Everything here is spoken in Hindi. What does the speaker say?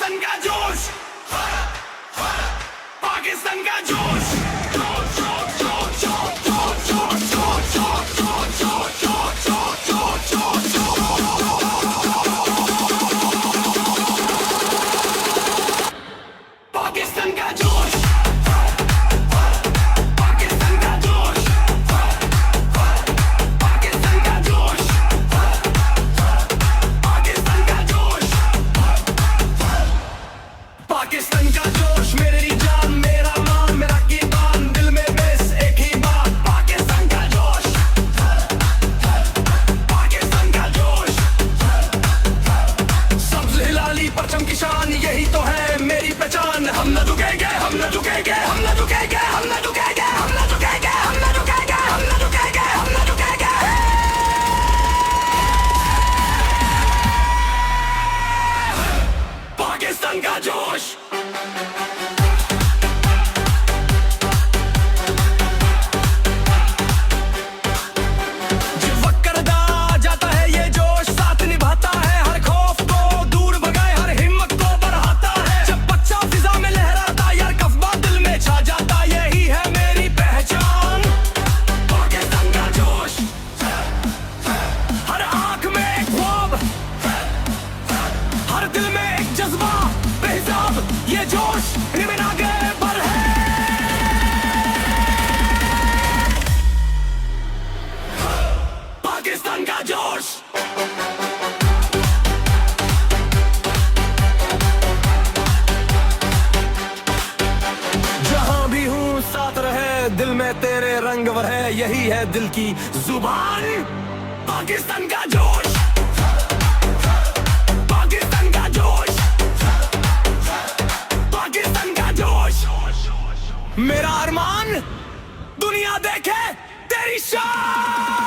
पाकिस्तान का जोश, पाकिस्तान का जोश, पाकिस्तान का जोश, पाकिस्तान का जोश, पाकिस्तान का जोश, पाकिस्तान का जोश, पाकिस्तान का जोश। मेरी जान, मेरा मान, मेरा कीर्तन, दिल में बस एक ही बात, पाकिस्तान का जोश, पाकिस्तान का जोश। सब्ज हिलाली परचम की शान, यही तो है मेरी पहचान। हम न झुकेंगे, हम न झुकेंगे, हम न झुकेंगे, हम न झुकेंगे, हम न झुकेंगे, हम न झुकेंगे, हम न झुकेंगे, हम न झुकेंगे। पाकिस्तान का जोश। जब वक्करदा जाता है ये जोश, साथ निभाता है हर खौफ को दूर भगाए, हर हिम्मत को बढ़ाता है। जब बच्चा फिजा में लहराता, यार कफ्बा दिल में छा जाता, यही है मेरी पहचान। पाकिस्तान का जोश, हर आंख में एक ख्वाब, हर दिल में एक जज्बा बेहिसाब। ये जोश रिमिन आगे बढ़ है। पाकिस्तान का जोश। जहां भी हूँ साथ रहे, दिल में तेरे रंग भर है, यही है दिल की जुबान। पाकिस्तान का जोश, पाकिस्तान का जोश, पाकिस्तान का जोश। मेरा अरमान दुनिया देखे तेरी शान।